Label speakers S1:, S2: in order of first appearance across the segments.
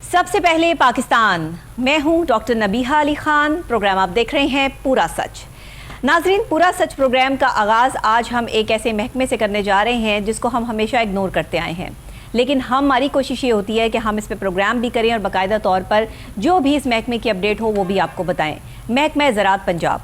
S1: सबसे पहले पाकिस्तान, मैं हूं डॉक्टर नबीहा अली खान। प्रोग्राम आप देख रहे हैं पूरा सच। नाजरीन, पूरा सच प्रोग्राम का आगाज़ आज हम एक ऐसे महकमे से करने जा रहे हैं जिसको हम हमेशा इग्नोर करते आए हैं, लेकिन हमारी कोशिश ये होती है कि हम इस पर प्रोग्राम भी करें और बाकायदा तौर पर जो भी इस महकमे की अपडेट हो वो भी आपको बताएं। महकमा ज़राअत पंजाब,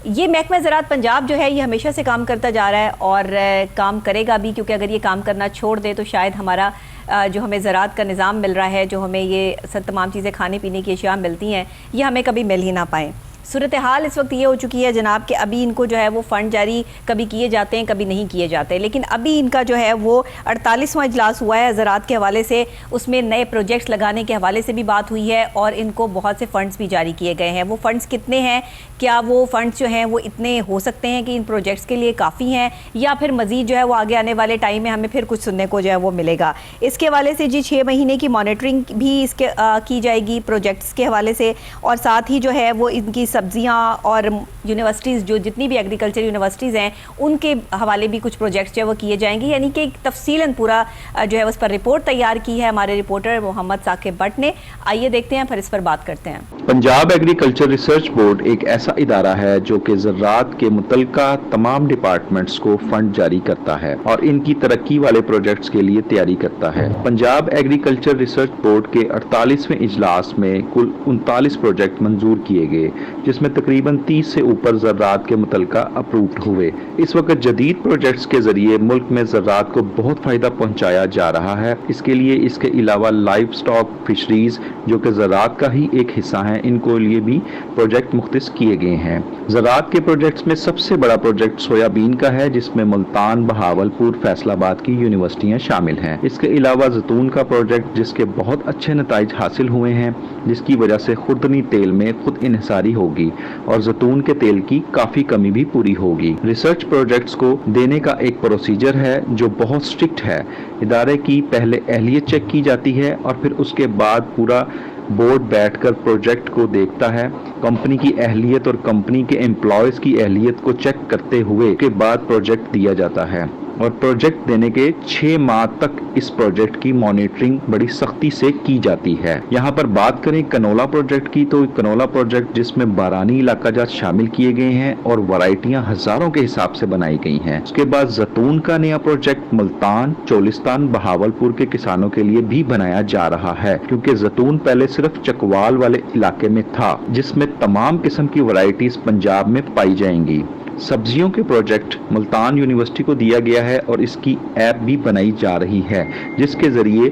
S1: ये महकमा ज़राअत पंजाब जो है ये हमेशा से काम करता जा रहा है और काम करेगा भी, क्योंकि अगर ये काम करना छोड़ दे तो शायद हमारा जो हमें ज़राअत का निज़ाम मिल रहा है, जो हमें ये सब तमाम चीज़ें खाने पीने की अशिया मिलती हैं, ये हमें कभी मिल ही ना पाएँ। सूरत हाल इस वक्त ये हो चुकी है जनाब कि अभी इनको जो है वो फ़ंड जारी कभी किए जाते हैं, कभी नहीं किए जाते, लेकिन अभी इनका जो है वो 48वां इजलास हुआ है ज़राअत के हवाले से। उसमें नए प्रोजेक्ट्स लगाने के हवाले से भी बात हुई है और इनको बहुत से फ़ंड्स भी जारी किए गए हैं। वो फ़ंड्स कितने हैं, क्या वो फ़ंड्स जो हैं वो इतने हो सकते हैं कि इन प्रोजेक्ट्स के लिए काफ़ी हैं, या फिर मज़ीद जो है वो आगे आने वाले टाइम में हमें फिर कुछ सुनने को जो है वो मिलेगा। इसके हवाले से जी 6 महीने की मॉनिटरिंग भी इसके की जाएगी प्रोजेक्ट्स के हवाले से, और साथ ही जो है वो इनकी सब्जियां और यूनिवर्सिटीज़, जो जितनी भी एग्रीकल्चर यूनिवर्सिटीज़ हैं उनके हवाले भी कुछ प्रोजेक्ट्स जो है वो किए जाएंगे। यानी कि तफसीलन पूरा जो है उस पर रिपोर्ट तैयार की है हमारे रिपोर्टर मोहम्मद साकिब भट्ट ने। आइए देखते हैं, फिर इस पर बात करते हैं।
S2: पंजाब एग्रीकल्चर रिसर्च बोर्ड एक ऐसा इदारा है जो कि ज़राअत के मुतल्लिका तमाम डिपार्टमेंट्स को फंड जारी करता है और इनकी तरक्की वाले प्रोजेक्ट्स के लिए तैयारी करता है। पंजाब एग्रीकल्चर रिसर्च बोर्ड के 48वें इजलास में कुल 39 प्रोजेक्ट मंजूर किए गए, जिसमें तकरीबन 30 से ऊपर ज़राअत के मुतल्लिका अप्रूव्ड हुए। इस वक्त जदीद प्रोजेक्ट्स के जरिए मुल्क में ज़राअत को बहुत फ़ायदा पहुँचाया जा रहा है। इसके लिए इसके अलावा लाइव स्टॉक फिशरीज जो कि ज़राअत का ही एक हिस्सा है, इनको लिए भी प्रोजेक्ट मुख्तस किए गए हैं। ज़राअत के प्रोजेक्ट्स में सबसे बड़ा प्रोजेक्ट सोयाबीन का है, जिसमें मुल्तान, बहावलपुर, फैसलाबाद की यूनिवर्सिटियाँ शामिल हैं। इसके अलावा जैतून का प्रोजेक्ट जिसके बहुत अच्छे नताइज हासिल हुए हैं, जिसकी वजह से खुर्दनी तेल में खुद इन्हिसारी होगी और जैतून के तेल की काफ़ी कमी भी पूरी होगी। रिसर्च प्रोजेक्ट्स को देने का एक प्रोसीजर है जो बहुत स्ट्रिक्ट है। इदारे की पहले अहलियत चेक की जाती है और फिर उसके बाद पूरा बोर्ड बैठकर प्रोजेक्ट को देखता है। कंपनी की अहलियत और कंपनी के एम्प्लॉयज़ की अहलियत को चेक करते हुए के बाद प्रोजेक्ट दिया जाता है और प्रोजेक्ट देने के 6 माह तक इस प्रोजेक्ट की मॉनिटरिंग बड़ी सख्ती से की जाती है। यहाँ पर बात करें कनोला प्रोजेक्ट की, तो कनोला प्रोजेक्ट जिसमें बारानी इलाका जात शामिल किए गए हैं और वैरायटियाँ हजारों के हिसाब से बनाई गई हैं। उसके बाद जैतून का नया प्रोजेक्ट मुल्तान, चोलिस्तान, बहावलपुर के किसानों के लिए भी बनाया जा रहा है, क्योंकि जैतून पहले सिर्फ चकवाल वाले इलाके में था, जिसमें तमाम किस्म की वैरायटीज पंजाब में पाई जाएंगी। सब्जियों के प्रोजेक्ट मुल्तान यूनिवर्सिटी को दिया गया है और इसकी ऐप भी बनाई जा रही है, जिसके जरिए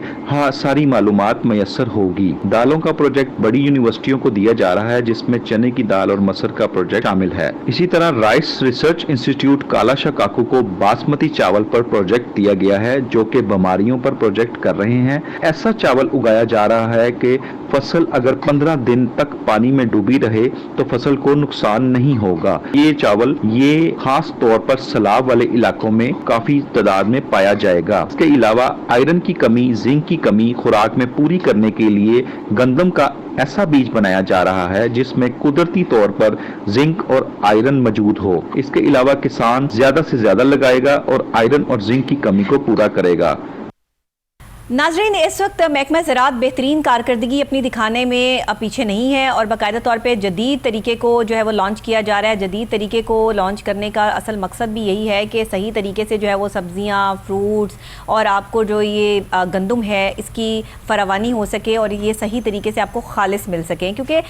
S2: सारी मालूमात मैसर होगी। दालों का प्रोजेक्ट बड़ी यूनिवर्सिटियों को दिया जा रहा है, जिसमें चने की दाल और मसर का प्रोजेक्ट शामिल है। इसी तरह राइस रिसर्च इंस्टीट्यूट काला शाह काकू को बासमती चावल पर प्रोजेक्ट दिया गया है, जो कि बीमारियों पर प्रोजेक्ट कर रहे हैं। ऐसा चावल उगाया जा रहा है कि फसल अगर 15 दिन तक पानी में डूबी रहे तो फसल को नुकसान नहीं होगा। ये चावल ये खास तौर पर सैलाब वाले इलाकों में काफी तादाद में पाया जाएगा। इसके अलावा आयरन की कमी, जिंक की कमी खुराक में पूरी करने के लिए गंदम का ऐसा बीज बनाया जा रहा है जिसमें कुदरती तौर पर जिंक और आयरन मौजूद हो। इसके अलावा किसान ज्यादा से ज्यादा लगाएगा और आयरन और जिंक की कमी को पूरा करेगा।
S1: नाजरीन, इस वक्त महकमा ज़राअत बेहतरीन कारकर्दगी अपनी दिखाने में पीछे नहीं है और बाकायदा तौर पे जदीद तरीके को जो है वो लॉन्च किया जा रहा है। जदीद तरीके को लॉन्च करने का असल मकसद भी यही है कि सही तरीके से जो है वो सब्जियां, फ्रूट्स और आपको जो ये गंदम है इसकी फरावानी हो सके और ये सही तरीके से आपको खालिस मिल सकें, क्योंकि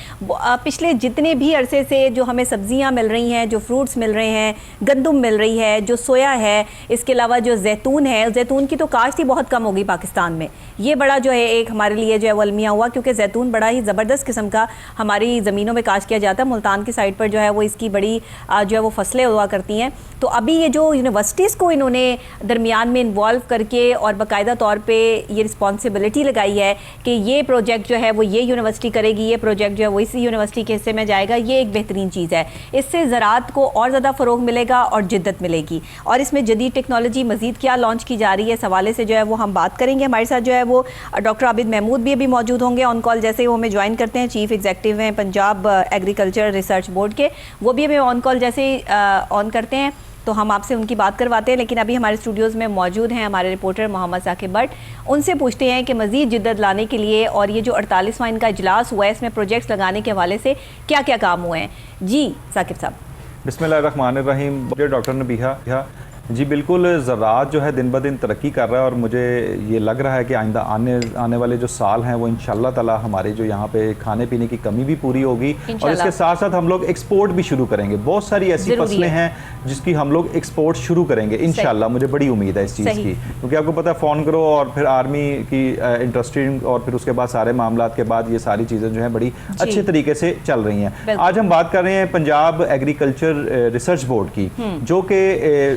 S1: पिछले जितने भी अरसे से जो हमें सब्जियाँ मिल रही हैं, जो फ्रूट्स मिल रहे हैं, गंदम मिल रही है, जो सोया है, इसके अलावा जो जैतून है, जैतून की तो काश्त ही बहुत कम होगी पाकिस्तान में। ये बड़ा जो है एक हमारे लिए जो है वो अलमिया हुआ, क्योंकि जैतून बड़ा ही ज़बरदस्त किस्म का हमारी ज़मीनों में काश्त किया जाता है। मुल्तान की साइड पर जो है वो इसकी बड़ी जो है वो फसलें हुआ करती हैं। तो अभी ये जो यूनिवर्सिटीज़ को इन्होंने दरमियान में इन्वॉल्व करके और बाकायदा तौर पे ये रिस्पॉन्सिबिलिटी लगाई है कि ये प्रोजेक्ट जो है वो ये यूनिवर्सिटी करेगी, ये प्रोजेक्ट जो है वो इसी यूनिवर्सिटी के हिस्से में जाएगा, ये एक बेहतरीन चीज़ है। इससे ज़राअत को और ज़्यादा फ़रोग मिलेगा और जिद्दत मिलेगी। और इसमें जदीद टेक्नोलॉजी मज़ीद क्या लॉन्च की जा रही है, इस हवाले से जो है वो हम बात करेंगे। हमारे साथ जो है वो डॉक्टर आबिद महमूद भी अभी मौजूद होंगे ऑन कॉल, जैसे ही वो हमें ज्वाइन करते हैं। चीफ एग्जीक्यूटिव हैं पंजाब एग्रीकल्चर रिसर्च बोर्ड के, वो भी हमें ऑन कॉल जैसे ऑन करते हैं तो हम आपसे उनकी बात करवाते हैं। लेकिन अभी हमारे स्टूडियोज़ में मौजूद हैं हमारे रिपोर्टर मोहम्मद साकिब भट्ट। उनसे पूछते हैं कि मज़ीद जिद्दत लाने के लिए और ये जो 48वां इनका इजलास हुआ है इसमें प्रोजेक्ट्स लगाने के हवाले से क्या क्या काम हुए हैं। जी साकिब साहब।
S3: बिस्मिल्लाहिर्रहमानिर्रहीम। डॉक्टर नबीहा जी बिल्कुल, ज़राअत जो है दिन ब दिन तरक्की कर रहा है और मुझे ये लग रहा है कि आइंदा आने वाले जो साल हैं वो इंशाल्लाह ताला हमारे जो यहाँ पे खाने पीने की कमी भी पूरी होगी और इसके साथ साथ हम लोग एक्सपोर्ट भी शुरू करेंगे। बहुत सारी ऐसी फसलें हैं जिसकी हम लोग एक्सपोर्ट शुरू करेंगे इंशाल्लाह। मुझे बड़ी उम्मीद है इस चीज़ की, क्योंकि आपको पता है फ़ोन करो और फिर आर्मी की इंटरेस्टिंग और फिर उसके बाद सारे मामला के बाद ये सारी चीज़ें जो हैं बड़ी अच्छे तरीके से चल रही हैं। आज हम बात कर रहे हैं पंजाब एग्रीकल्चर रिसर्च बोर्ड की, जो कि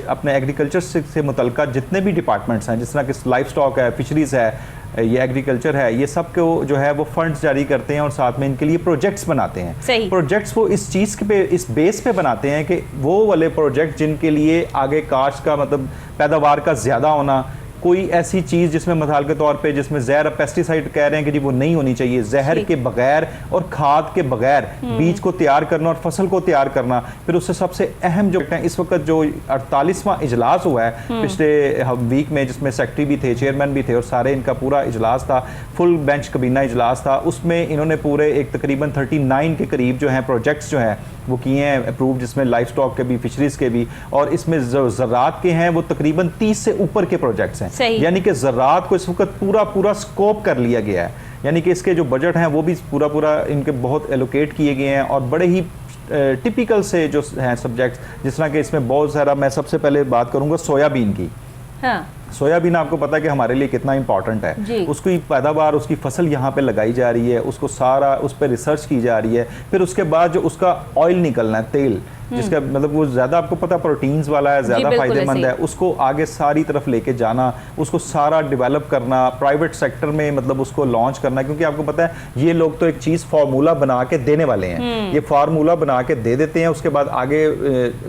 S3: अपने एग्रीकल्चर से मुतल्लिका जितने भी डिपार्टमेंट्स हैं, जिस तरह कि लाइफ स्टॉक है, फिशरीज है, ये एग्रीकल्चर है, ये सब को जो है वो फंड्स जारी करते हैं और साथ में इनके लिए प्रोजेक्ट्स बनाते हैं। प्रोजेक्ट्स वो इस चीज़ पे, इस बेस पे बनाते हैं कि वो वाले प्रोजेक्ट जिनके लिए आगे काश्त का मतलब पैदावार का ज़्यादा होना, कोई ऐसी चीज़ जिसमें मिसाल के तौर पे जिसमें जहर पेस्टिसाइड कह रहे हैं कि जी वो नहीं होनी चाहिए, जहर के बगैर और खाद के बगैर बीज को तैयार करना और फसल को तैयार करना। फिर उससे सबसे अहम जो है इस वक्त जो 48वां इजलास हुआ है पिछले वीक में, जिसमें सेक्रेटरी भी थे, चेयरमैन भी थे और सारे इनका पूरा इजलास था, फुल बेंच कबीना इजलास था। उसमें इन्होंने पूरे एक तकरीबन 39 के करीब जो हैं प्रोजेक्ट्स जो हैं वो किए हैं अप्रूव, जिसमें लाइफ स्टॉक के भी, फिशरीज के भी, और इसमें जो ज़राअत के हैं वो तकरीबन 30 से ऊपर के प्रोजेक्ट्स हैं। यानी कि ज़राअत को इस वक्त पूरा स्कोप कर लिया गया है। यानी कि इसके जो बजट हैं वो भी पूरा इनके बहुत एलोकेट किए गए हैं और बड़े ही टिपिकल से जो हैं सब्जेक्ट्स, जिस तरह के इसमें बहुत सारा, मैं सबसे पहले बात करूंगा सोयाबीन की। हाँ। सोयाबीन आपको पता है कि हमारे लिए कितना इंपॉर्टेंट है, उसकी पैदावार, उसकी फसल यहाँ पे लगाई जा रही है, उसको सारा उस पर रिसर्च की जा रही है। फिर उसके बाद जो उसका ऑयल निकलना है, तेल, जिसका मतलब वो ज़्यादा आपको पता प्रोटीन्स वाला है, ज़्यादा फायदेमंद है, उसको आगे सारी तरफ लेके जाना, उसको सारा डेवलप करना, प्राइवेट सेक्टर में मतलब उसको लॉन्च करना। क्योंकि आपको पता है ये लोग तो एक चीज़ फार्मूला बना के देने वाले हैं, ये फार्मूला बना के दे देते हैं, उसके बाद आगे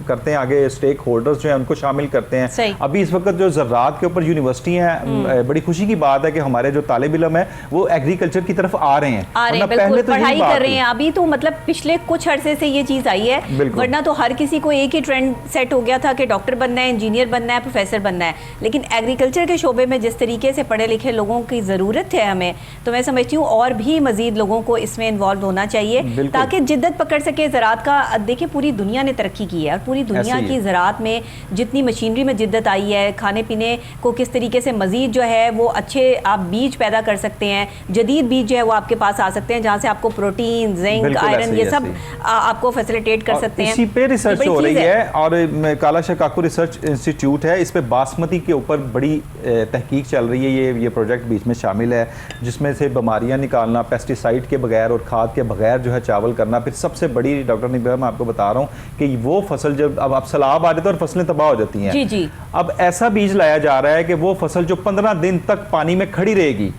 S3: करते हैं, आगे स्टेक होल्डर्स जो हैं उनको शामिल करते हैं। अभी इस वक्त जो ज़राअत के ऊपर यूनिवर्सिटी है, बड़ी खुशी की बात है कि हमारे जो तालिब इल्म है वो एग्रीकल्चर की तरफ आ रहे हैं,
S1: पहले तो पढ़ाई कर रहे हैं। अभी तो मतलब पिछले कुछ अरसे से ये चीज़ आई है, वरना तो हर किसी को एक ही ट्रेंड सेट हो गया था कि डॉक्टर बनना है, इंजीनियर बनना है, प्रोफेसर बनना है। लेकिन एग्रीकल्चर के शोबे में जिस तरीके से पढ़े लिखे लोगों की ज़रूरत है हमें, तो मैं समझती हूँ और भी मज़ीद लोगों को इसमें इन्वॉल्व होना चाहिए ताकि जिद्दत पकड़ सके ज़राअत का। देखिए पूरी दुनिया ने तरक्की की है और पूरी दुनिया की ज़राअत में जितनी मशीनरी में जिद्दत आई है, खाने पीने को किस तरीके से मज़ीद जो है वो अच्छे आप बीज पैदा कर सकते हैं, जदीद बीज जो है वो आपके पास आ सकते हैं, जहाँ से आपको प्रोटीन, जिंक, आयरन ये सब आपको फैसिलिटेट कर सकते हैं।
S3: इसी पे रिसर्च हो रही है और काला शाह काकू रिसर्च इंस्टीट्यूट है, इस पे बासमती के ऊपर बड़ी तहकीक चल रही है। ये प्रोजेक्ट बीच में शामिल है, जिसमें से बीमारियां निकालना, पेस्टिसाइड के बगैर और खाद के बगैर जो है चावल करना। फिर सबसे बड़ी डॉक्टर निबा, मैं आपको बता रहा हूँ कि वो फसल जब अब सैलाब आ जाता है और फसलें तबाह हो जाती हैं, जी। अब ऐसा बीज लाया जा रहा है कि वो फसल जो 15 दिन तक पानी में खड़ी रहेगी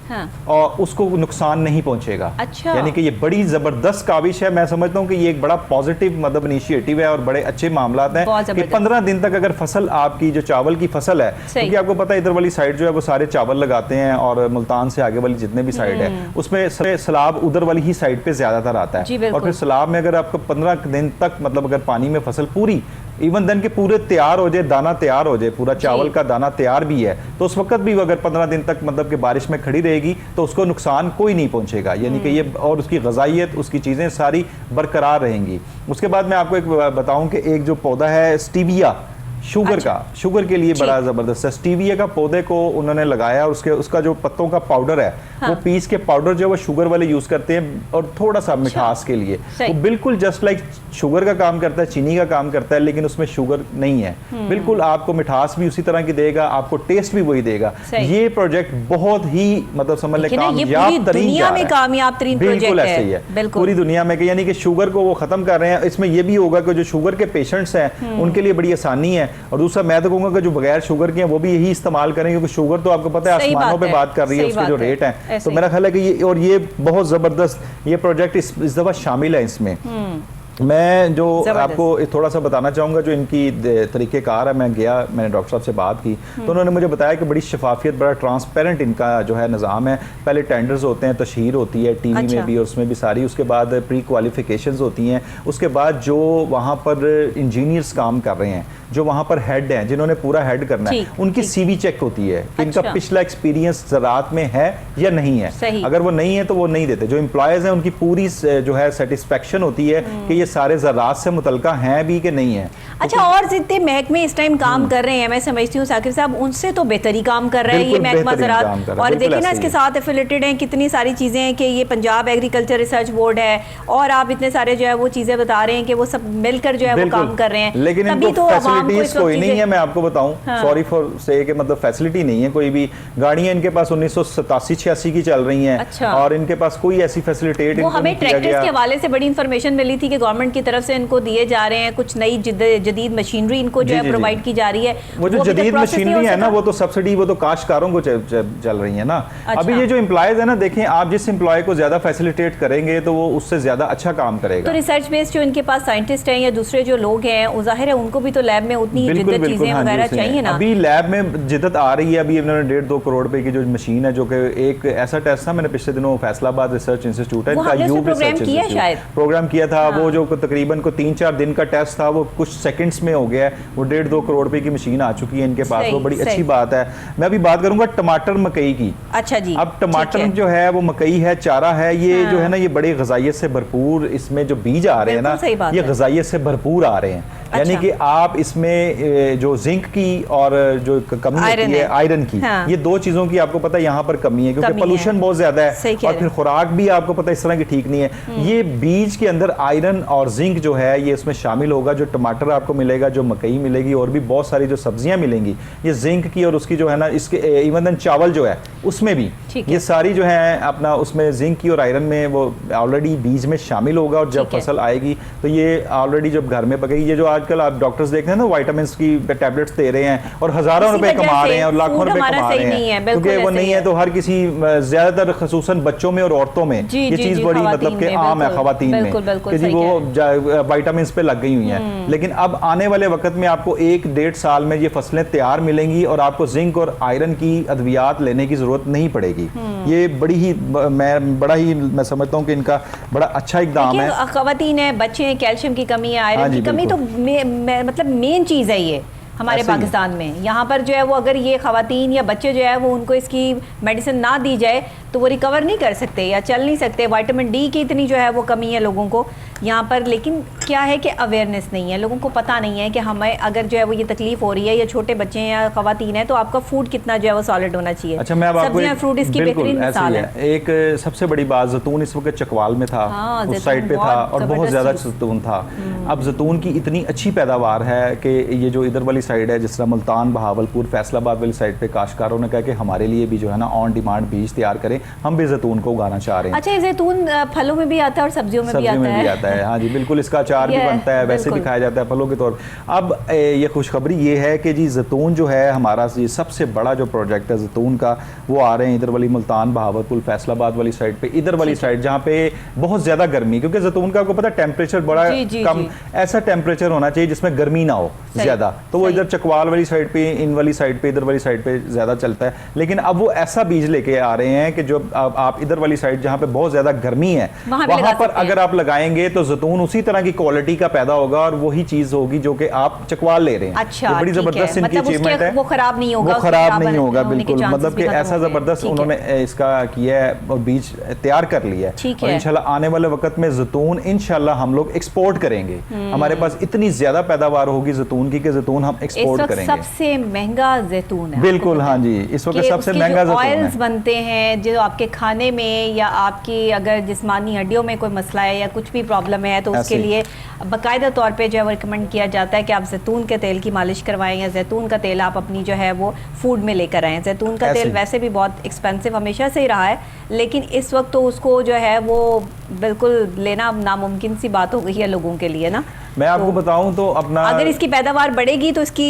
S3: और उसको नुकसान नहीं पहुंचेगा। अच्छा। यानी कि ये बड़ी जबरदस्त काविश है। मैं समझता हूँ कि ये एक बड़ा पॉजिटिव मतलब इनिशिएटिव है और बड़े अच्छे मामला हैं कि 15 दिन तक अगर फसल आपकी जो चावल की फसल है, क्योंकि आपको पता है इधर वाली साइड जो है वो सारे चावल लगाते हैं और मुल्तान से आगे वाली जितने भी साइड है उसमें सैलाब उधर वाली ही साइड पे ज्यादातर आता है। और फिर सैलाब में अगर आपको 15 दिन तक मतलब अगर पानी में फसल पूरी इवन देन के पूरे तैयार हो जाए, दाना तैयार हो जाए, पूरा चावल का दाना तैयार भी है, तो उस वक्त भी अगर 15 दिन तक मतलब कि बारिश में खड़ी रहेगी तो उसको नुकसान कोई नहीं पहुंचेगा। यानी कि ये और उसकी ग़िज़ाइयत, उसकी चीज़ें सारी बरकरार रहेंगी। उसके बाद मैं आपको एक बताऊं कि एक जो पौधा है स्टीविया, शुगर का, शुगर के लिए बड़ा जबरदस्त है। स्टीविया का पौधे को उन्होंने लगाया और उसका जो पत्तों का पाउडर है वो पीस के पाउडर जो है वो शुगर वाले यूज करते हैं और थोड़ा सा मिठास के लिए, वो बिल्कुल जस्ट लाइक शुगर का काम करता है, चीनी का काम करता है, लेकिन उसमें शुगर नहीं है। बिल्कुल आपको मिठास भी उसी तरह की देगा, आपको टेस्ट भी वही देगा। ये प्रोजेक्ट बहुत ही मतलब समझ लें कामयाब तरीन बिल्कुल ऐसे ही है पूरी दुनिया में, यानी कि शुगर को वो खत्म कर रहे हैं। इसमें यह भी होगा कि जो शुगर के पेशेंट्स हैं उनके लिए बड़ी आसानी है। और दूसरा मैं तो कहूंगा कि जो बगैर शुगर के हैं वो भी यही इस्तेमाल करें, क्योंकि शुगर तो आपको पता है आसमानों पे बात कर रही है, उसके जो रेट है। तो मेरा ख्याल है कि ये बहुत जबरदस्त ये प्रोजेक्ट इस दफा शामिल है इसमें। मैं जो
S1: जबरदस्त।
S3: आपको थोड़ा सा बताना चाहूँगा, जो इनकी तरीक़ेकार है, मैंने डॉक्टर साहब से बात की तो उन्होंने मुझे बताया कि बड़ी शफाफियत, बड़ा ट्रांसपेरेंट इनका जो है निज़ाम है। पहले टेंडर्स होते हैं, तशहीर होती है टीवी
S1: अच्छा।
S3: में भी और उसमें भी सारी, उसके बाद प्री क्वालिफिकेशंस होती हैं, उसके बाद जो वहाँ पर इंजीनियर्स काम कर रहे हैं, जो वहाँ पर हेड हैं, जिन्होंने पूरा हेड करना है, उनकी CV चेक होती है कि इनका
S1: अच्छा।
S3: पिछला एक्सपीरियंस ज़राअत में है या नहीं है।
S1: सही।
S3: अगर वो नहीं है तो वो नहीं देते। जो एम्प्लॉयज़ हैं उनकी पूरी जो है सेटिस्फेक्शन होती है कि ये सारे ज़राअत से मुतल्लिका हैं भी कि नहीं है।
S1: अच्छा, और जितने महकमे इस टाइम काम कर रहे हैं, मैं समझती हूँ साकिब साहब, उनसे तो बेहतरी काम कर रहे हैं ये
S3: बिल्कुल
S1: महकमा
S3: बेहतरीन
S1: ज़राअत।
S3: काम कर रहा है,
S1: और
S3: बिल्कुल
S1: देखिए ना,
S3: ऐसे
S1: इसके
S3: ही।
S1: साथ एफिलेटेड हैं कितनी सारी चीज़ें हैं कि ये पंजाब एग्रीकल्चर रिसर्च बोर्ड है, और आप इतने सारे जो है वो चीज़ें बता रहे हैं कि वो सब मिलकर जो है वो काम कर रहे हैं।
S3: लेकिन
S1: तभी
S3: इनको
S1: तो आवाम को
S3: फैसिलिटीज
S1: इस वक्त
S3: कोई नहीं
S1: चीज़ें-
S3: है। मैं आपको बताऊं,
S1: हाँ।
S3: सॉरी फॉर से कि मतलब फैसिलिटी नहीं है कोई भी। गाड़ियां इनके पास 1987-86 की चल रही हैं।
S1: अच्छा।
S3: और इनके पास कोई ऐसी फैसिलिटेट
S1: वो हमें ट्रैक्टर्स के हवाले से बड़ी इंफॉर्मेशन मिली थी कि गवर्नमेंट की तरफ से इनको दिए जा रहे हैं कुछ नई जदीद मशीनरी इनको जो
S3: जी,
S1: है
S3: जी, जी।
S1: प्रोवाइड की जा रही है।
S3: वो जो
S1: अभी तक
S3: जदीद
S1: process नहीं
S3: मशीनरी
S1: हो
S3: है ना,
S1: सका।
S3: वो तो सब्सिडी, वो तो काश्तकारों को चल रही है ना।
S1: अच्छा।
S3: अभी ये जो एम्प्लॉयज है ना, देखें आप, जिस एम्प्लॉय को ज्यादा फैसिलिटेट करेंगे तो वो उससे ज्यादा अच्छा काम
S1: तो
S3: करेगा।
S1: रिसर्च बेस्ड जो इनके पास साइंटिस्ट हैं या दूसरे जो लोग हैं, वो जाहिर है उनको भी तो लैब में उतनी ही जिद्दत चीजें
S3: हाँ जी,
S1: वगैरह
S3: उसमें
S1: चाहिए ना।
S3: अभी लैब में जिद्दत आ रही है। अभी इन्होंने 1.5-2 करोड़ रुपए की जो मशीन है, जो कि एक ऐसा टेस्ट था, मैंने पिछले दिनों फैसलाबाद रिसर्च इंस्टीट्यूट है
S1: वो
S3: इनका,
S1: हमने उसमें
S3: यूब
S1: प्रोग्राम
S3: रिसर्च
S1: किया
S3: इंस्टीट्यूट,
S1: शायद।
S3: प्रोग्राम किया था।
S1: हाँ।
S3: वो जो तकरीबन को 3-4 दिन का टेस्ट था, वो कुछ सेकंड्स में हो गया है। वो 1.5-2 करोड़ रुपए की मशीन आ चुकी है इनके पास।
S1: सही,
S3: वो बड़ी
S1: सही।
S3: अच्छी बात है। मैं अभी बात करूंगा टमाटर मकई की।
S1: अच्छा जी,
S3: अब टमाटर
S1: ठीक है।
S3: जो है वो मकई है, चारा है, ये
S1: हाँ।
S3: जो है ना, ये बड़ी गजाइयत से भरपूर, इसमें जो बीज आ रहे हैं ना,
S1: बिल्कुल सही बात
S3: ये
S1: है।
S3: गजाइयत से भरपूर आ रहे हैं। यानी
S1: अच्छा।
S3: कि आप इसमें जो जिंक की और जो कमी
S1: आयरन
S3: होती है
S1: है।
S3: आयरन की,
S1: हाँ।
S3: ये दो चीजों की आपको पता है यहाँ पर कमी है, क्योंकि
S1: कमी
S3: पोल्यूशन
S1: है।
S3: बहुत ज्यादा
S1: सही
S3: है
S1: कह
S3: और
S1: रहे
S3: फिर
S1: हैं।
S3: खुराक भी आपको पता है इस तरह की ठीक नहीं है। ये बीज के अंदर आयरन और जिंक जो है ये इसमें शामिल होगा। जो टमाटर आपको मिलेगा, जो मकई मिलेगी, और भी बहुत सारी जो सब्जियां मिलेंगी, ये जिंक की और उसकी जो है ना, इसके इवन देन चावल जो है उसमें भी
S1: ठीक है।
S3: ये सारी जो है अपना उसमें जिंक की और आयरन में वो ऑलरेडी बीज में शामिल होगा। और जब
S1: ठीक है।
S3: फसल आएगी तो ये ऑलरेडी जब घर में पकेगी, ये जो आजकल आप डॉक्टर्स देखते हैं ना, विटामिन की टैबलेट्स दे रहे हैं और हजारों
S1: इसी
S3: रुपए
S1: वजह
S3: कमा
S1: से
S3: रहे हैं और लाखों
S1: फूड
S3: रुपए
S1: हमारा
S3: कमा
S1: सही
S3: रहे
S1: नहीं है,
S3: हैं,
S1: बिल्कुल
S3: क्योंकि वो
S1: ऐसे
S3: नहीं
S1: ही
S3: है।
S1: है।
S3: तो हर किसी ज्यादातर खसूसन बच्चों में और औरतों में
S1: जी,
S3: ये
S1: जी,
S3: चीज
S1: जी,
S3: बड़ी
S1: खवातीन
S3: मतलब कि
S1: में,
S3: आम है
S1: बिल्कुल,
S3: खवातीन में
S1: बिल्कुल, बिल्कुल,
S3: कि जी
S1: सही
S3: वो विटामिन पे लग गई हुई हैं। लेकिन अब आने वाले वक्त में आपको 1-1.5 साल में ये फसलें तैयार मिलेंगी और आपको जिंक और आयरन की अद्वियात लेने की जरूरत नहीं पड़ेगी। ये बड़ा ही मैं समझता हूँ कि इनका बड़ा अच्छा इकदाम है।
S1: खवातीन है, बच्चे हैं, कैल्शियम की कमी है,
S3: हाँ
S1: आयरन
S3: जी,
S1: की कमी, तो मतलब मेन चीज़ है ये हमारे
S3: ऐसे ही है।
S1: पाकिस्तान में। यहाँ पर जो है वो अगर ये खवातीन या बच्चे जो है वो उनको इसकी मेडिसिन ना दी जाए तो वो रिकवर नहीं कर सकते या चल नहीं सकते। विटामिन डी की इतनी जो है वो कमी है लोगों को यहाँ पर। लेकिन क्या है कि अवेयरनेस नहीं है, लोगों को पता नहीं है कि हमें अगर जो है वो ये तकलीफ हो रही है, या छोटे बच्चे हैं या खवातीन है, तो आपका फूड कितना जो है वो सॉलिड होना चाहिए।
S3: अच्छा, मैं अब आपको
S1: सब्जियां फ्रूट इसकी
S3: बिल्कुल
S1: बेहतरीन
S3: ऐसे
S1: मिसाल
S3: ही
S1: है।
S3: है। एक सबसे बड़ी बात, जैतून इस वक्त चकवाल में था,
S1: हाँ,
S3: उस
S1: जैतून
S3: साइड पे था
S1: बहुत
S3: और बहुत
S1: जबरदस्त
S3: ज्यादा
S1: चीज़।
S3: जैतून था। अब जैतून की इतनी अच्छी पैदावार है कि ये जो इधर वाली साइड है, जिस तरह मुल्तान, बहावलपुर, फैसलाबाद वाली साइड पे काश्तकारों ने कहा कि हमारे लिए भी जो है ना ऑन डिमांड बीज तैयार करें, हम भी जैतून को उगाना चाह रहे हैं।
S1: अच्छा, ये जैतून फलों में भी आता है और सब्जियों में भी
S3: सब्जी
S1: आता
S3: में भी
S1: है।
S3: आता है, हाँ जी बिल्कुल। इसका अचार भी
S1: ये
S3: बनता है, वैसे भी
S1: बिल्कुल।
S3: खाया जाता है फलों के तौर पर। अब ये खुशखबरी ये है कि जी जैतून जो है हमारा ये सबसे बड़ा जो प्रोजेक्ट है जैतून का, वो आ रहे हैं इधर वाली मुल्तान, बहावलपुर, फैसलाबाद वाली साइड पे, इधर वाली साइड जहाँ पे बहुत ज्यादा गर्मी, क्योंकि जैतून का आपको पता है टेम्परेचर बड़ा
S1: जी, जी,
S3: कम,
S1: जी।
S3: ऐसा टेम्परेचर होना चाहिए जिसमें गर्मी ना हो
S1: सही,
S3: ज्यादा। तो वो
S1: सही।
S3: इधर चकवाल वाली साइड पे, इन वाली साइड पे, इधर वाली साइड पे ज्यादा चलता है। लेकिन अब वो ऐसा बीज लेके आ रहे हैं कि जो आप इधर वाली साइड जहाँ पे बहुत ज्यादा गर्मी है,
S1: वहाँ भी
S3: वहां
S1: लगा
S3: पर
S1: सकते हैं।
S3: अगर आप लगाएंगे तो जैतून उसी तरह की क्वालिटी का पैदा होगा और वही चीज होगी जो कि आप चकवाल ले रहे हैं।
S1: अच्छा,
S3: ये बड़ी
S1: ठीक है।
S3: जबरदस्त इनकी
S1: मतलब उसके
S3: अचीवमेंट है।
S1: वो खराब नहीं होगा,
S3: वो
S1: उसके
S3: खराब
S1: खराब
S3: नहीं होगा,
S1: होने के
S3: बिल्कुल।
S1: chances
S3: मतलब
S1: भी
S3: कि
S1: खत्म
S3: ऐसा
S1: हो गए।
S3: जबरदस्त
S1: ठीक है।
S3: उन्होंने इसका किया है और बीज तैयार कर लिया है।
S1: ठीक
S3: और
S1: है।
S3: इंशाल्लाह आने वाले वक्त में जैतून इंशाल्लाह हम लोग एक्सपोर्ट करेंगे। हमारे पास इतनी ज्यादा पैदावार होगी जैतून की कि जैतून हम
S1: इस
S3: एक्सपोर्ट
S1: वक्त
S3: करेंगे।
S1: सबसे महंगा जैतून है।
S3: बिल्कुल, हाँ जी, इस वक्त सबसे महंगा जैतून
S1: ऑयल्स
S3: है।
S1: बनते हैं जो आपके खाने में, या आपकी अगर जिस्मानी हड्डियों में कोई मसला है या कुछ भी प्रॉब्लम है, तो उसके
S3: ऐसे ही।
S1: लिए बाकायदा तौर पे जो है रिकमेंड किया जाता है कि आप जैतून के तेल की मालिश करवाएं, या जैतून का तेल आप अपनी जो है वो फूड में लेकर आएँ। जैतून का
S3: ऐसे
S1: तेल
S3: ही।
S1: वैसे भी बहुत एक्सपेंसिव हमेशा से ही रहा है, लेकिन इस वक्त तो उसको जो है वो बिल्कुल लेना नामुमकिन सी बात हो गई है लोगों के लिए ना।
S3: मैं आपको बताऊं तो अपना
S1: अगर इसकी पैदावार बढ़ेगी तो इसकी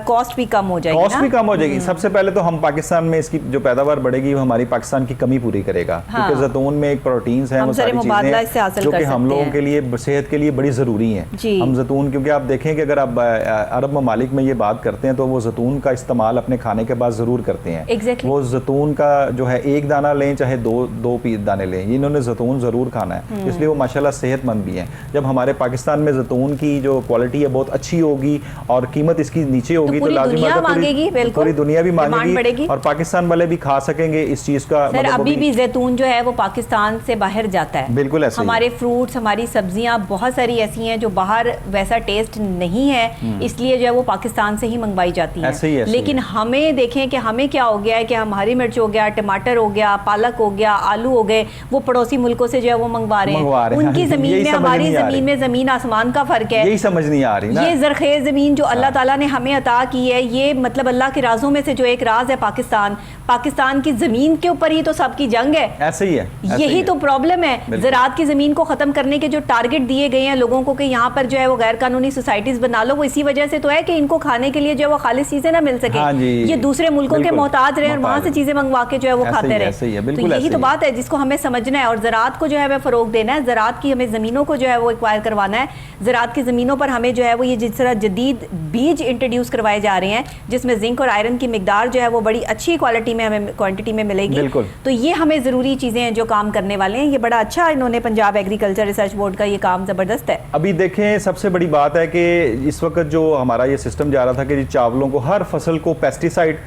S1: कॉस्ट भी कम हो जाएगी,
S3: कॉस्ट
S1: ना?
S3: भी कम हो जाएगी। सबसे पहले तो हम पाकिस्तान में इसकी जो पैदावार बढ़ेगी वो हमारी पाकिस्तान की कमी पूरी करेगा,
S1: हाँ।
S3: क्योंकि जैतून में एक प्रोटीन्स हैं,
S1: हम
S3: वो सारी
S1: मुबादला इससे
S3: चीजें
S1: हासिल
S3: जो
S1: कर
S3: कि हम
S1: सकते
S3: लोगों
S1: हैं।
S3: के लिए सेहत के लिए बड़ी जरूरी हैं।
S1: जी।
S3: हम जैतून, क्योंकि आप देखें कि अगर आप अरब ममालिक में ये बात करते हैं तो वो जैतून का इस्तेमाल अपने खाने के बाद जरूर करते हैं।
S1: Exactly।
S3: वो जैतून का जो है एक दाना लें चाहे दो पीस दाने लें, इन्होंने जैतून जरूर खाना है, इसलिए वो माशाल्लाह सेहतमंद भी हैं। जब हमारे पाकिस्तान में जैतून की जो क्वालिटी है बहुत अच्छी होगी और कीमत इसकी नीचे होगी तो
S1: पूरी
S3: लाजिम
S1: दुनिया
S3: बात है
S1: मांगेगी, बिल्कुल।
S3: पूरी दुनिया भी
S1: डिमांड
S3: मांगेगी
S1: बढ़ेगी।
S3: और पाकिस्तान वाले भी खा सकेंगे इस चीज का।
S1: सर
S3: मतलब वो
S1: अभी भी जैतून जो है वो पाकिस्तान से बाहर जाता है,
S3: बिल्कुल ऐसे ही
S1: हमारे फ्रूट्स, हमारी सब्जियां बहुत सारी ऐसी हैं जो बाहर वैसा टेस्ट नहीं है, इसलिए जो है वो पाकिस्तान से ही मंगवाई जाती
S3: ऐसे ही
S1: हैं।
S3: ऐसे
S1: लेकिन हमें देखें कि हमें क्या हो गया है कि हम हरी मिर्च हो गया, टमाटर हो गया, पालक हो गया, आलू हो गए, वो पड़ोसी मुल्कों से जो है वो मंगवा रहे हैं। उनकी जमीन
S3: यही
S1: में
S3: समझ
S1: हमारी
S3: नहीं आ रही।
S1: जमीन में जमीन आसमान का फर्क है।
S3: यही समझ नहीं आ रही ना।
S1: ये जरखेज जमीन जो अल्लाह ताला ने हमें अता की है, ये मतलब अल्लाह के राजों में से जो एक राज है पाकिस्तान की जमीन के ऊपर ही तो सबकी जंग है।
S3: ऐसे ही है, ऐसे
S1: यही
S3: ही
S1: तो प्रॉब्लम है।
S3: बिल्कुल।
S1: ज़राअत की ज़मीन को ख़त्म करने के जो टारगेट दिए गए हैं लोगों को कि यहाँ पर जो है वो गैर कानूनी सोसाइटीज़ बना लो, वो इसी वजह से तो है कि इनको खाने के लिए जो है वो खालिस चीज़ें ना मिल सके,
S3: हाँ जी।
S1: ये दूसरे मुल्कों के
S3: बिल्कुल।
S1: मोहताज रहे और वहाँ से चीज़ें मंगवा के जो है वो
S3: ऐसे
S1: खाते
S3: ही,
S1: रहे।
S3: ऐसे ही है,
S1: तो
S3: बिल्कुल
S1: यही
S3: ऐसे
S1: तो
S3: ही
S1: बात है जिसको हमें समझना है और ज़राअत को जो है फ़रोग देना है, ज़राअत की हमें ज़मीनों को जो है वो एक्वायर करवाना है। ज़राअत की ज़मीनों पर हमें जो है वो ये जिस तरह जदीद बीज इंट्रोड्यूस करवाए जा रहे हैं जिसमें जिंक और आयरन की मिकदार जो है वो बड़ी अच्छी क्वालिटी में हमें क्वांटिटी में मिलेगी।
S3: बिल्कुल।
S1: तो ये हमें ज़रूरी चीज़ें हैं जो काम करने वाले हैं। ये बड़ा अच्छा इन्होंने पंजाब एग्रीकल्चर रिसर्च बोर्ड का ये काम ज़बरदस्त है।
S3: अभी देखें सबसे बड़ी बात है कि इस वक्त जो हमारा ये सिस्टम जा रहा था कि चावलों को, हर फसल को पेस्टिसाइड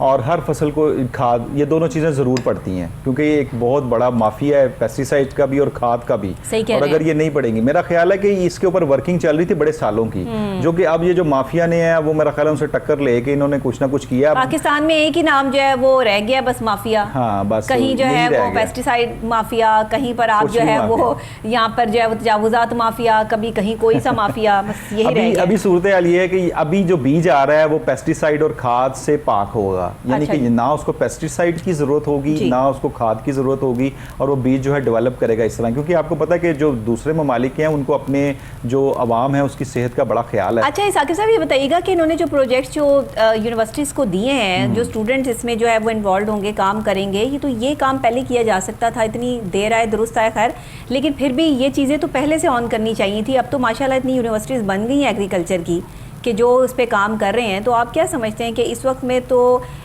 S3: और हर फसल को खाद, ये दोनों चीज़ें ज़रूर पड़ती हैं क्योंकि ये एक बहुत बड़ा माफिया है पेस्टिसाइड का भी और खाद का भी।
S1: सही कह
S3: और
S1: रहे
S3: अगर
S1: हैं।
S3: ये नहीं पड़ेंगी, मेरा ख्याल है कि इसके ऊपर वर्किंग चल रही थी बड़े सालों की, जो कि अब ये जो माफिया ने है वो मेरा ख्याल है उनसे टक्कर लेके इन्होंने कुछ ना कुछ किया।
S1: पाकिस्तान में एक ही नाम जो है वो रह गया बस, माफिया।
S3: हाँ, बस
S1: कहीं जो
S3: यही
S1: है
S3: रह
S1: वो
S3: गया।
S1: पेस्टिसाइड माफिया, कहीं पर आप
S3: कुछ
S1: जो
S3: भी
S1: है वो यहाँ पर जो है वो तजावुजात माफिया, कभी कहीं कोई सा माफिया, बस यही रह
S3: अभी
S1: गया।
S3: अभी सूरत हाल ये है कि अभी जो बीज आ रहा है वो पेस्टिसाइड और खाद से पाक होगा, यानी
S1: अच्छा
S3: कि
S1: जी।
S3: ना उसको पेस्टिसाइड की जरूरत होगी
S1: जी।
S3: ना उसको खाद की जरूरत होगी और वो बीज जो है डेवलप करेगा इस तरह, क्योंकि आपको पता है कि जो दूसरे ममालिक हैं उनको अपने जो अवाम है उसकी सेहत का बड़ा ख्याल है।
S1: अच्छा साकिब साहब ये बताइएगा कि इन्होंने जो प्रोजेक्ट्स जो यूनिवर्सिटीज़ को दिए हैं, जो स्टूडेंट्स इसमें जो है वो इन्वॉल्व होंगे, काम करेंगे, ये तो ये काम पहले किया जा सकता था, इतनी देर आए दुरुस्त आए खैर, लेकिन फिर भी ये चीज़ें तो पहले से ऑन करनी चाहिए थी। अब तो माशाल्लाह इतनी यूनिवर्सिटीज़ बन गई हैं एग्रीकल्चर की कि जो उस पर काम कर रहे हैं। तो आप क्या समझते हैं कि इस वक्त में तो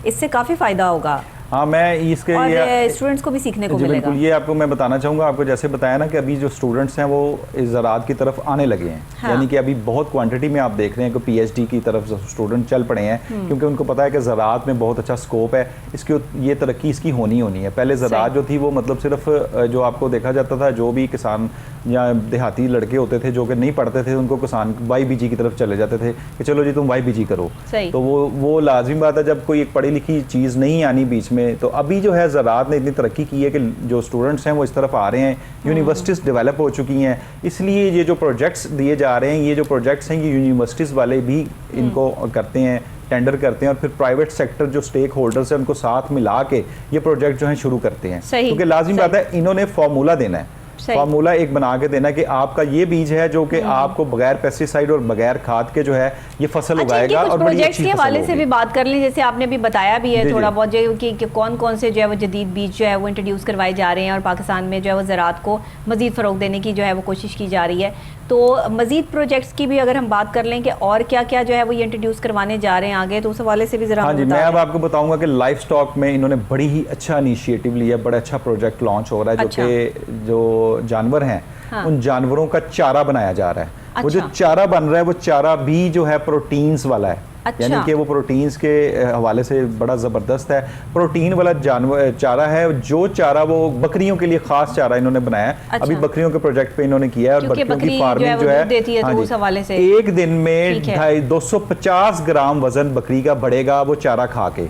S1: इससे काफ़ी फ़ायदा होगा
S3: हाँ, मैं इसके
S1: और
S3: ये
S1: स्टूडेंट्स को भी सीखने को
S3: जी
S1: मिलेगा?
S3: बिल्कुल, ये आपको मैं बताना चाहूँगा, आपको जैसे बताया ना कि अभी जो स्टूडेंट्स हैं वो इस ज़राअत की तरफ आने लगे हैं।
S1: हाँ।
S3: यानी कि अभी बहुत क्वांटिटी में आप देख रहे हैं कि पीएचडी की तरफ स्टूडेंट चल पड़े हैं क्योंकि उनको पता है कि ज़राअत में बहुत अच्छा स्कोप है, इसकी ये तरक्की इसकी होनी है। पहले ज़राअत जो थी वो मतलब सिर्फ जो आपको देखा जाता था, जो भी किसान या देहाती लड़के होते थे जो कि नहीं पढ़ते थे उनको किसान YBG की तरफ चले जाते थे कि चलो जी तुम YBG करो।
S1: सही।
S3: तो वो लाजिम बात है जब कोई एक पढ़ी लिखी चीज़ नहीं आनी बीच में। तो अभी जो है ज़राअत ने इतनी तरक्की की है कि जो स्टूडेंट्स हैं वो इस तरफ आ रहे हैं, यूनिवर्सिटीज़ डेवलप हो चुकी हैं, इसलिए ये जो प्रोजेक्ट्स दिए जा रहे हैं, ये जो प्रोजेक्ट्स हैं ये यूनिवर्सिटीज़ वाले भी इनको करते हैं, टेंडर करते हैं और फिर प्राइवेट सेक्टर जो स्टेक होल्डर्स हैं उनको साथ मिला के ये प्रोजेक्ट जो है शुरू करते हैं।
S1: सही,
S3: क्योंकि लाजिम बात है इन्होंने फार्मूला देना है,
S1: सही।
S3: फार्मूला एक बना के देना कि आपका ये बीज है जो कि आपको बगैर पेस्टिसाइड और बगैर खाद के जो है ये फसल उगाएगा और बड़ी
S1: प्रोजेक्ट्स
S3: अच्छी
S1: के
S3: फसल
S1: हवाले से
S3: होगी।
S1: भी बात कर लें, जैसे आपने भी बताया भी है
S3: जी,
S1: थोड़ा
S3: जी।
S1: बहुत जो कि कौन कौन से जो है वो जदीद बीज जो है वो इंट्रोड्यूस करवाए जा रहे हैं और पाकिस्तान में जो है वो ज़राअत को मज़ीद फ़रोग देने की जो है वो कोशिश की जा रही है। तो मज़ीद प्रोजेक्ट्स की भी अगर हम बात कर लें कि और क्या क्या जो है वो ये इंट्रोड्यूस करवाने जा रहे हैं आगे, तो उस हवाले से भी ज़रा
S3: हाँ जी, मैं अब आपको बताऊंगा कि लाइफ स्टॉक में इन्होंने बड़ी ही अच्छा इनिशिएटिव लिया, बड़ा अच्छा प्रोजेक्ट लॉन्च हो रहा है।
S1: अच्छा।
S3: जो कि जो जानवर हैं
S1: हाँ।
S3: उन जानवरों का चारा बनाया जा रहा है। वो जो
S1: अच्छा।
S3: चारा बन रहा है वो चारा भी जो है प्रोटीन्स वाला है।
S1: अच्छा।
S3: यानी कि वो प्रोटीन्स के हवाले से बड़ा ज़बरदस्त है, प्रोटीन वाला जानवर चारा है। जो चारा वो बकरियों के लिए खास चारा इन्होंने बनाया है।
S1: अच्छा।
S3: अभी बकरियों के प्रोजेक्ट पे इन्होंने किया है और
S1: क्योंकि
S3: बकरियों
S1: बकरी
S3: की
S1: जो है
S3: फार्मिंग
S1: वो
S3: जो है
S1: दूध देती है, तो
S3: हाँ जी,
S1: उस हवाले से
S3: एक दिन में
S1: ठीक है।
S3: 250 ग्राम वजन बकरी का बढ़ेगा वो चारा खा के।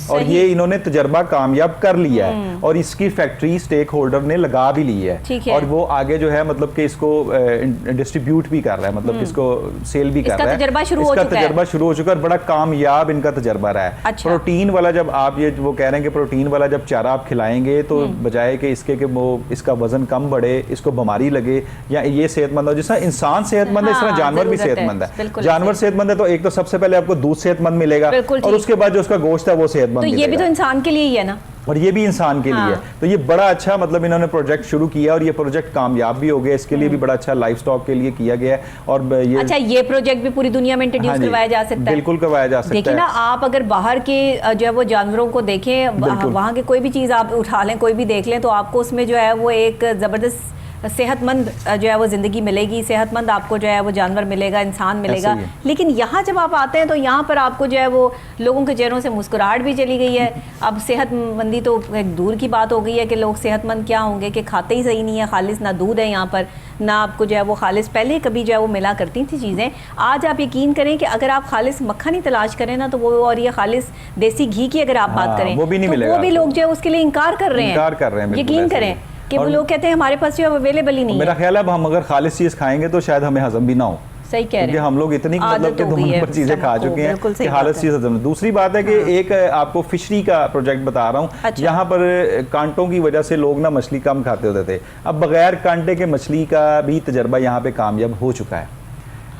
S3: और
S1: सही।
S3: ये इन्होंने तजर्बा कामयाब कर लिया है और इसकी फैक्ट्री स्टेक होल्डर ने लगा भी ली है,
S1: ठीक है।
S3: और वो आगे जो है मतलब कि इसको डिस्ट्रीब्यूट भी कर रहा है, मतलब इसको सेल भी कर
S1: इसका
S3: रहा है।
S1: तजर्बा शुरू हो
S3: इसका
S1: चुका है।
S3: तजर्बा शुरू हो चुका है और बड़ा कामयाब इनका तजर्बा रहा है।
S1: अच्छा।
S3: प्रोटीन वाला जब आप ये वो कह रहे हैं कि प्रोटीन वाला जब चारा आप खिलाएंगे तो बजाय कि इसके कि वो इसका वजन कम बढ़े, इसको बीमारी लगे या ये सेहतमंद हो, जैसा इंसान सेहतमंद है इस तरह
S1: हाँ,
S3: जानवर भी
S1: जरूरत है।
S3: सेहतमंद है।
S1: बिल्कुल
S3: जानवर
S1: ऐसे।
S3: सेहतमंद है तो एक तो सबसे पहले आपको दूध सेहतमंद मिलेगा
S1: बिल्कुल
S3: और
S1: ठीक।
S3: उसके बाद जो उसका गोश्त है वो सेहतमंद
S1: तो ये भी
S3: मिलेगा।
S1: तो इंसान के लिए ही है ना।
S3: और ये भी इंसान के
S1: हाँ।
S3: लिए है। तो ये बड़ा अच्छा मतलब इन्होंने प्रोजेक्ट शुरू किया और ये प्रोजेक्ट कामयाब भी हो गया, इसके लिए भी बड़ा अच्छा लाइफ स्टॉक के लिए किया गया है। और ये
S1: अच्छा, ये प्रोजेक्ट भी पूरी दुनिया में इंट्रोड्यूस
S3: हाँ जी,
S1: करवाया जा सकता है?
S3: बिल्कुल करवाया जा सकता
S1: देखिए
S3: है।
S1: ना, आप अगर बाहर के जो है वो जानवरों को देखें,
S3: बिल्कुल।
S1: वहाँ के कोई भी चीज़ आप उठा लें, कोई भी देख लें, तो आपको उसमें जो है वो एक ज़बरदस्त सेहतमंद जो है वो ज़िंदगी मिलेगी, सेहतमंद आपको जो है वो जानवर मिलेगा, इंसान मिलेगा।
S3: ऐसे ही है।
S1: लेकिन यहाँ जब आप आते हैं तो यहाँ पर आपको जो है वो लोगों के चेहरों से मुस्कुराहट भी चली गई है। अब सेहतमंदी तो एक दूर की बात हो गई है कि लोग सेहतमंद क्या होंगे कि खाते ही सही नहीं है, खालिस ना दूध है यहाँ पर, ना आपको जो है वो खालिस, पहले कभी जो है वो मिला करती थी चीज़ें। आज आप यकीन करें कि अगर आप खालिस मक्खन ही तलाश करें ना तो वो, और ये खालिस देसी घी की अगर आप बात
S3: हाँ,
S1: करें
S3: वो भी नहीं
S1: तो
S3: मिलेगा
S1: वो भी
S3: आपको।
S1: लोग जो है उसके लिए इनकार कर रहे हैं।
S3: इनकार कर रहे हैं, बिल्कुल
S1: यकीन
S3: ऐसे ही
S1: करें
S3: है।
S1: कि वो
S3: और
S1: लोग कहते हैं हमारे पास जो है अवेलेबल ही नहीं
S3: मेरा
S1: है।
S3: ख्याल है अब हम अगर खालिस चीज खाएंगे तो शायद हमें हजम भी ना हो,
S1: सही कह रहे
S3: क्योंकि
S1: हैं।
S3: हम लोग इतनी
S1: आदत
S3: मतलब कि
S1: हो गई
S3: धुन
S1: है
S3: पर चीजें खा
S1: सबको,
S3: चुके हैं
S1: बिल्कुल सही
S3: कि हालत
S1: बात
S3: चीज हजम। दूसरी बात है कि एक आपको फिशरी का प्रोजेक्ट बता रहा हूँ,
S1: अच्छा।
S3: यहाँ पर कांटों की वजह से लोग ना मछली कम खाते होते थे, अब बगैर कांटे के मछली का भी तजर्बा यहाँ पे कामयाब हो चुका है।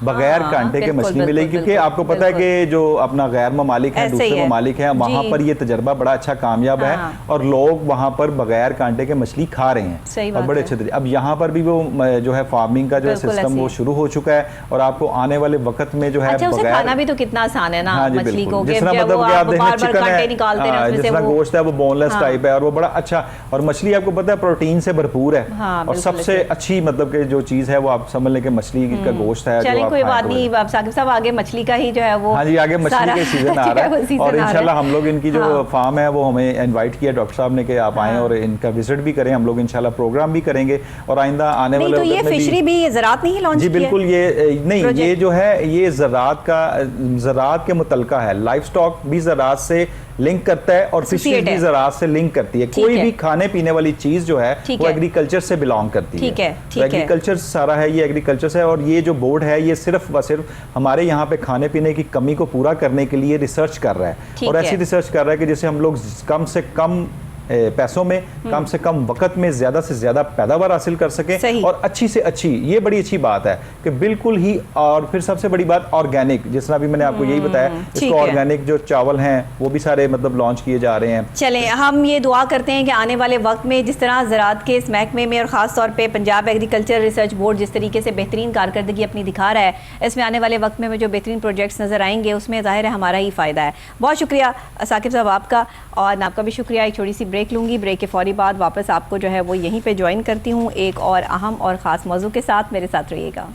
S3: बगैर
S1: हाँ,
S3: कांटे के
S1: बिल्कुल,
S3: मछली
S1: बिल्कुल,
S3: मिलेगी, क्योंकि
S1: बिल्कुल,
S3: आपको पता है कि जो अपना गैर ममालिक है,
S1: ऐसे ही
S3: दूसरे
S1: है।
S3: ममालिक हैं, वहाँ
S1: जी।
S3: पर ये तजर्बा बड़ा अच्छा कामयाब है
S1: हाँ।
S3: और लोग वहाँ पर बगैर कांटे के मछली खा रहे हैं
S1: सही
S3: और
S1: बात
S3: बड़े
S1: है।
S3: अच्छे तरीके। अब यहाँ पर भी वो जो है फार्मिंग का जो है
S1: बिल्कुल
S3: सिस्टम
S1: ऐसे
S3: वो
S1: ही।
S3: शुरू हो चुका है और आपको आने वाले वक्त में जो है
S1: अच्छा, उसे खाना भी तो कितना आसान है ना,
S3: हाँ जी,
S1: मछली
S3: बिल्कुल।
S1: को,
S3: जिस
S1: कि
S3: तरह
S1: जब
S3: मतलब
S1: वो
S3: कि
S1: आप
S3: आप देखें
S1: बार-बार
S3: चिकन
S1: कांटे
S3: है,
S1: निकालते हैं उसमें
S3: जिस
S1: से
S3: तरह
S1: वो।
S3: गोश्त है वो बोनलेस
S1: हाँ।
S3: टाइप है और वो बड़ा अच्छा, और मछली आपको पता है प्रोटीन से भरपूर है
S1: हाँ,
S3: और
S1: बिल्कुल
S3: सबसे
S1: ऐसे।
S3: अच्छी मतलब कि जो चीज़ है वो आप समझ लें कि मछली का गोश्त है। जो
S1: चलिए
S3: आप
S1: कोई
S3: खाएं
S1: बात
S3: तो
S1: नहीं, आप साकिब साहब आगे मछली का ही जो है वो,
S3: हाँ जी, आगे मछली
S1: सारा
S3: के सीजन आ
S1: जो
S3: रहा
S1: है वो
S3: है
S1: सीजन
S3: और
S1: आ रहा है।
S3: इंशाल्लाह हम लोग इनकी जो
S1: हाँ।
S3: फार्म है वो हमें इनवाइट किया डॉक्टर साहब ने कि आप आएँ और इनका विजिट भी करें, हम लोग इंशाल्लाह प्रोग्राम भी करेंगे और आइंदा आने
S1: नहीं
S3: वाले
S1: तो ये
S3: वक्त में भी-
S1: फिशरी भी ये ज़राअत नहीं लॉन्च
S3: जी
S1: की है?
S3: बिल्कुल, ये नहीं, ये
S1: प्रोजेक्ट।
S3: जो है ये ज़राअत के मुतलका है। लाइफ स्टॉक भी ज़राअत से लिंक करता है और फिशरीज
S1: Associate
S3: भी
S1: है।
S3: ज़राअत से लिंक करती है।
S1: ठीक
S3: कोई
S1: है।
S3: भी खाने पीने वाली चीज़ जो है
S1: ठीक
S3: वो
S1: है।
S3: एग्रीकल्चर से बिलोंग करती
S1: ठीक है,
S3: तो
S1: ठीक है।
S3: एग्रीकल्चर सारा है, ये एग्रीकल्चर से। और ये जो बोर्ड है ये सिर्फ व सिर्फ हमारे यहाँ पे खाने पीने की कमी को पूरा करने के लिए रिसर्च कर रहा है
S1: ठीक
S3: और
S1: है।
S3: ऐसी रिसर्च कर रहा है कि जिससे हम लोग कम से कम पैसों में, कम से कम वक्त में ज्यादा से ज्यादा पैदावार हासिल कर
S1: सही।
S3: सकें और अच्छी से अच्छी। ये बड़ी अच्छी बात है कि बिल्कुल ही, और फिर सबसे बड़ी बात ऑर्गेनिक, जिस तरह भी मैंने आपको यही बताया,
S1: ठीक
S3: इसको
S1: है।
S3: ऑर्गेनिक जो चावल हैं वो भी सारे मतलब लॉन्च किए जा रहे हैं।
S1: चलें, हम ये दुआ करते हैं कि आने वाले वक्त में जिस तरह ज़राअत के इस महकमे में और ख़ास तौर पे पंजाब एग्रीकल्चर रिसर्च बोर्ड जिस तरीके से बेहतरीन कारकर्दगी अपनी दिखा रहा है, इसमें आने वाले वक्त में जो बेहतरीन प्रोजेक्ट्स नज़र आएंगे उसमें ज़ाहिर है हमारा ही फ़ायदा है। बहुत शुक्रिया साकिब साहब आपका, और आपका भी शुक्रिया। एक छोटी सी ब्रेक लूँगी, ब्रेक के फौरी बाद वापस आपको जो है वो यहीं पर ज्वाइन करती हूँ एक और अहम और ख़ास मौजू के साथ। मेरे साथ रहिएगा।